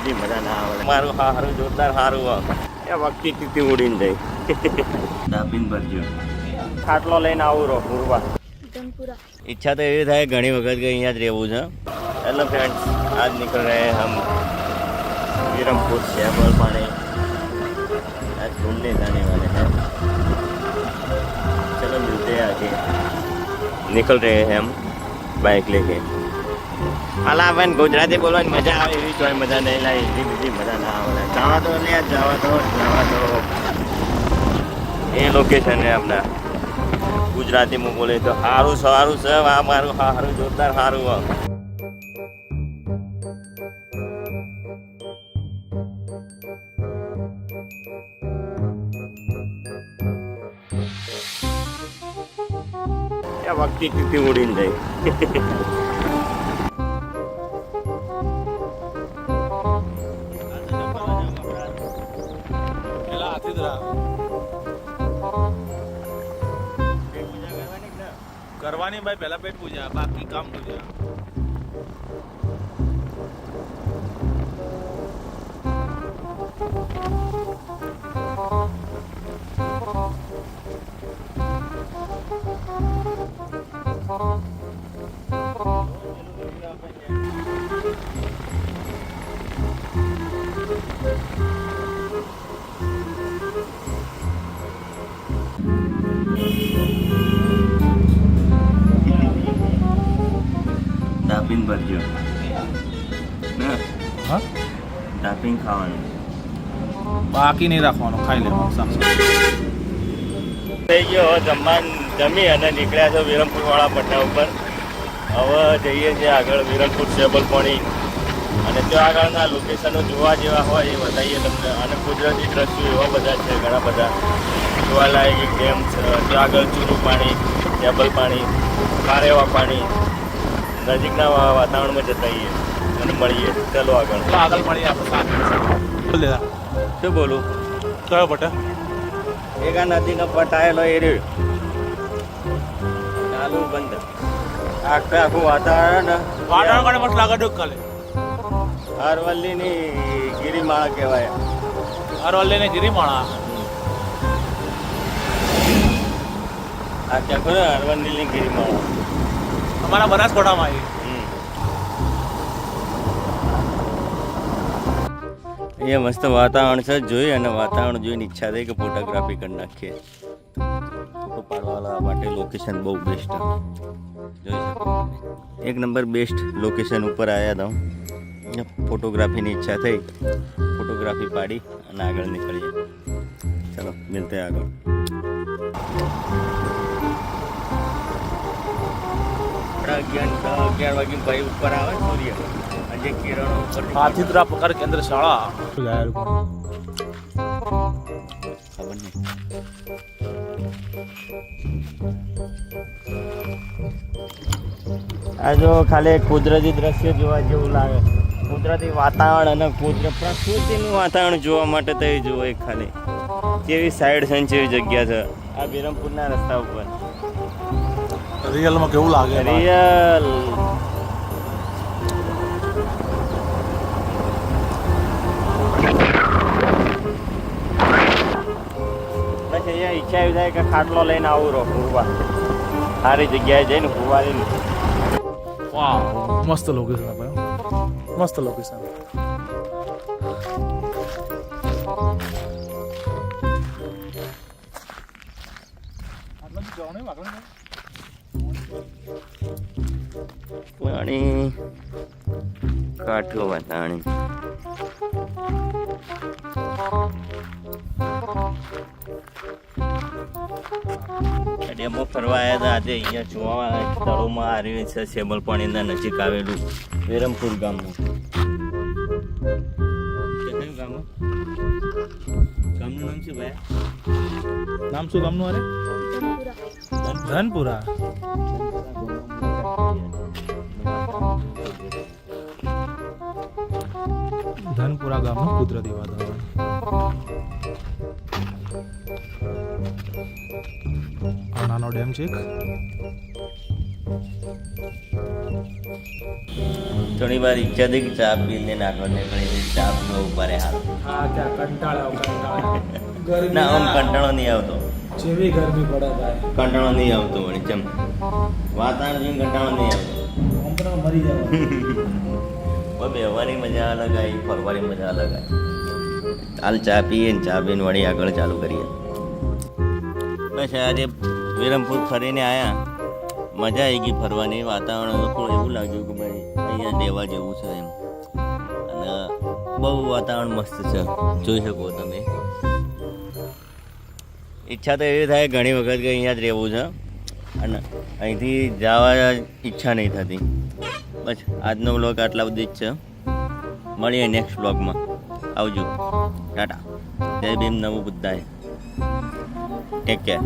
બીજી મજા ના આવે. મારું હારું જોરદાર હારું એ વખતી તીતી ઉડીને જાય. ડાબીન ભરજો ખાટલો લઈને આવું રહો પૂરવા. ઈચ્છા તો એવી થાય ઘણી વખત કે અહીંયા જ રહેવું છે. હેલો ફ્રેન્ડ્સ, આજ નીકળ રહે હમ विरमपुर शैबल पानी आज घूमने जाने वाले हैं. चलो मिलते हैं आगे. निकल रहे हैं हम बाइक लेके. अला बहन गुजराती बोलવાની મજા આવે એવી કોઈ મજા નહીં લાય. એવી બીજી મજા ના આવે. જવા તો ને જવા તો એ લોકેશન છે આપણા ગુજરાતીમાં બોલે તો સારું સારું છે. આ મારું સારું જોરદાર સારું. વખતી તીતી ઉડીને જાય. કરવાની ભાઈ પહેલા પેટ પૂજા બાકી કામ પૂજા. ડાબીન ભરજો. હા, ડાબીન ખાવાનું બાકી નહીં રાખવાનું, ખાઈ લેવાનું. થઈ ગયો જમી અને નીકળ્યા છો વિરમપુર વાળા પટ્ટા ઉપર. હવે જઈએ છીએ આગળ વિરમપુર શેબલ પાણી અને ત્યાં આગળના લોકેશનો જોવા જેવા હોય એ બતાવીએ તમને. અને કુદરતી દ્રશ્યો એવા બધા છે, ઘણા બધા જોવાલાયક એક ડેમ છે. ત્યાં આગળ ચૂરું પાણી, શેબલ પાણી, કારેવા પાણી નજીકના વાતાવરણમાં જતા આવીએ અને મળીએ. ચાલો આગળ મળીએ આપણે. શું બોલું? કયો પટ્ટા? એક આ નદીનો પટ આવેલો એ રહ્યો ચાલુ બંધ. આખું વાતાવરણ મસ્ત લાગે. ડુક કાલે અરવલ્લીની ગિરિમાળા કહેવાય. અરવલ્લીની ગિરિમાળા આ ક્યાં ખરો અરવલ્લીની ગિરિમાળા અમારા બનાસકાંઠામાં આવી. એ મસ્ત વાતાવરણ છે. જોઈ અને વાતાવરણ જોઈને ઈચ્છા થઈ કે ફોટોગ્રાફી કરી નાખીએ. ફોટો પાડવા માટે લોકેશન બહુ બેસ્ટ જોઈ શકો. એક નંબર બેસ્ટ લોકેશન ઉપર આવ્યા હતા. ફોટોગ્રાફીની ઈચ્છા થઈ, ફોટોગ્રાફી પાડી અને આગળ નીકળીએ. ચલો મિલતે આગળ. અગિયાર વાગે ભાઈ ઉપર આવે સૂર્ય. આજે કિરણો ઉપર હાથીદરા પ્રકાર કેન્દ્ર શાળા ખબર નહીં. આ જો ખાલી કુદરતી દ્રશ્ય જોવા જેવું લાગે. કુદરતી વાતાવરણ અને પ્રકૃતિનું વાતાવરણ જોવા માટે તો એ જુઓ. એક ખાલી કેવી સાઈડ છે, કેવી જગ્યા છે આ વિરમપુરના રસ્તા ઉપર. રિયલમાં કેવું લાગે? રિયલ બસ અહીંયા ઈચ્છા એવી થાય કે ખાટલો લઈને આવું રહો ફૂરવા. સારી જગ્યાએ જઈને ફૂરવાની. વાહ, મસ્ત લોકેશન ભાઈ, મસ્ત લોકેશન. પાણી કાઠો વાતાણી. ડેમો ફરવા આવ્યા હતા આજે. અહીંયા જોવા સ્થળોમાં આ રહ્યું છે શેબલ પાણીના નજીક આવેલું વિરમપુર ગામનું. કયું ગામનું નામ છે ભાઈ? નામ શું ગામનું? અરે ધનપુરા. ધનપુરા ગામનું કુદરતી વાતાવરણ. આ નાનો ડેમ છે. થોડી વાર ઈચ્છા થઈ કે ચા પી લઈને આગળ નીકળી ચા પીવા ઉભા રહે હાલ હા ત્યાં કંટાળ્યો ના આમ કંટાળો નહીં આવતો જેવી ગરમી પડે ભાઈ કંટાળો નહીં આવતો વળી ચમ વાતાવરણ જોઈને કંટાળો નહીં આવતો કંટાળો મરી જાય પણ બેહવાની મજા અલગ આવી ફરવાની મજા અલગ આવી હાલ ચા પીએ ને ચા પીને વળી આગળ ચાલુ કરીએ બસ આજે વિરમપુર ફરીને આવ્યા મજા આવી ગઈ ફરવાની વાતાવરણ થોડું એવું લાગ્યું કે ભાઈ અહીંયા દેવા જેવું છે એમ અને બહુ વાતાવરણ મસ્ત છે જોઈ શકો તમે ઈચ્છા તો એવી થાય ઘણી વખત કે અહીંયા જ રહેવું છે અને અહીંથી જવા ઈચ્છા નહીં થતી બસ આજનો બ્લોગ આટલા બધી જ છે મળીએ નેક્સ્ટ બ્લોગમાં આવજો ટાટા જય ભીમ નમો બુદ્ધાય ટેક કેર